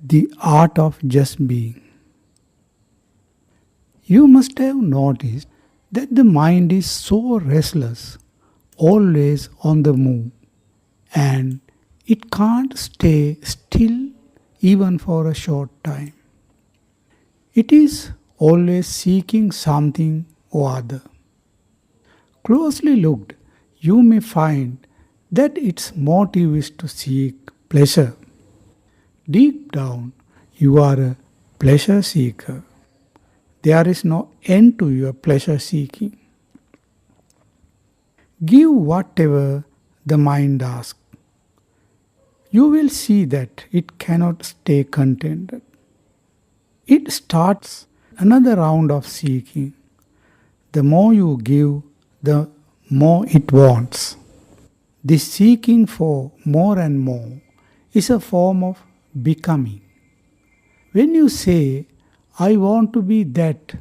The art of just being. You must have noticed that the mind is so restless, always on the move, and it can't stay still even for a short time. It is always seeking something or other. Closely looked, you may find that its motive is to seek pleasure. Deep down, you are a pleasure seeker. There is no end to your pleasure seeking. Give whatever the mind asks. You will see that it cannot stay contented. It starts another round of seeking. The more you give, the more it wants. This seeking for more and more is a form of becoming. When you say, I want to be that,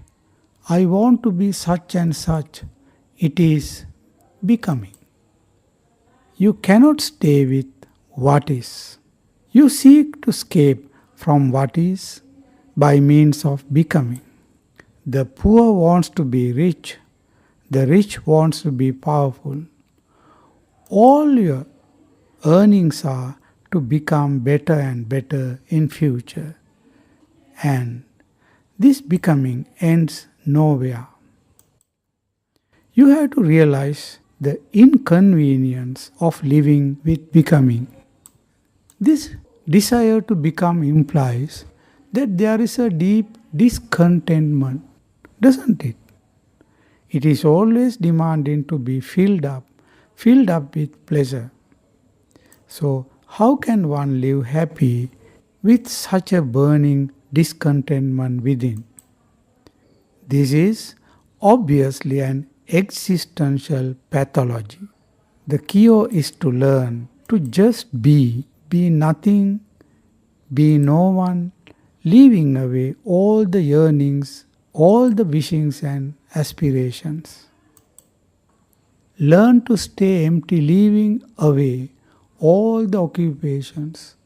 I want to be such and such, it is becoming. You cannot stay with what is. You seek to escape from what is by means of becoming. The poor wants to be rich. The rich wants to be powerful. All your earnings are to become better and better in future. And this becoming ends nowhere. You have to realize the inconvenience of living with becoming. This desire to become implies that there is a deep discontentment, doesn't it? It is always demanding to be filled up with pleasure. So, how can one live happy with such a burning discontentment within? This is obviously an existential pathology. The cure is to learn to just be nothing, be no one, leaving away all the yearnings, all the wishings and aspirations. Learn to stay empty, leaving away all the occupations,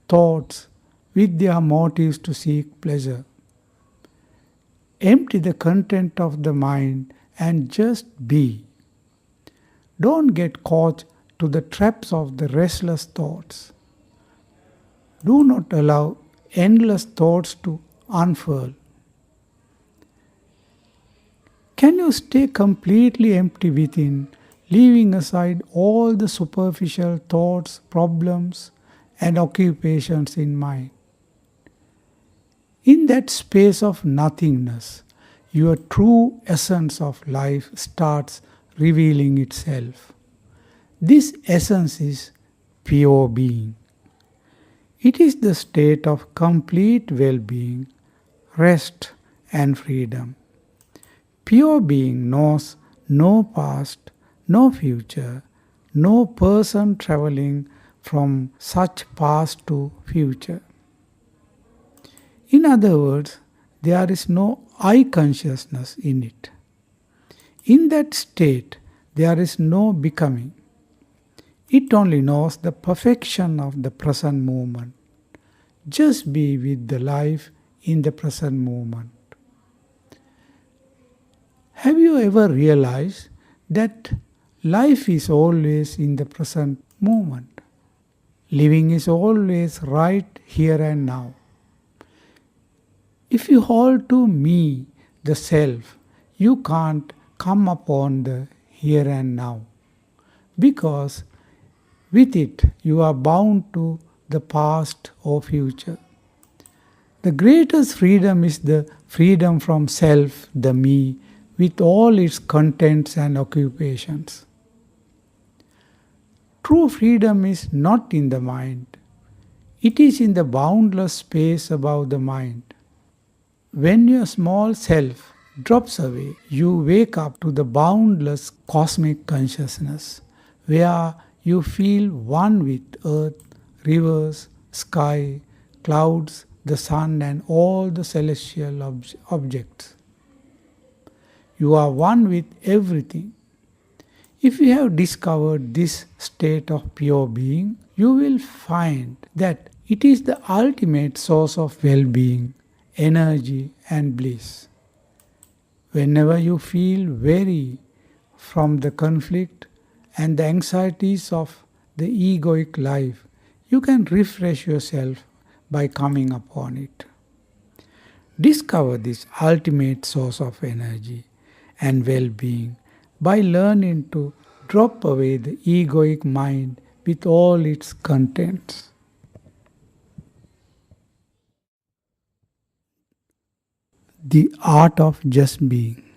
thoughts with their motives to seek pleasure. Empty the content of the mind and just be. Don't get caught to the traps of the restless thoughts. Do not allow endless thoughts to unfurl. Can you stay completely empty within, leaving aside all the superficial thoughts, problems, and occupations in mind? In that space of nothingness, your true essence of life starts revealing itself. This essence is pure being. It is the state of complete well-being, rest and freedom. Pure being knows no past, no future, no person traveling from such past to future. In other words, there is no I consciousness in it. In that state, there is no becoming. It only knows the perfection of the present moment. Just be with the life in the present moment. Have you ever realized that life is always in the present moment? Living is always right here and now. If you hold to me, the self, you can't come upon the here and now, because with it you are bound to the past or future. The greatest freedom is the freedom from self, the me, with all its contents and occupations. True freedom is not in the mind. It is in the boundless space above the mind. When your small self drops away, you wake up to the boundless cosmic consciousness, where you feel one with earth, rivers, sky, clouds, the sun and all the celestial objects. You are one with everything. If you have discovered this state of pure being, you will find that It is the ultimate source of well being, energy, and bliss. Whenever you feel weary from the conflict and the anxieties of the egoic life, you can refresh yourself by coming upon it. Discover this ultimate source of energy and well being by learning to drop away the egoic mind with all its contents. The art of just being.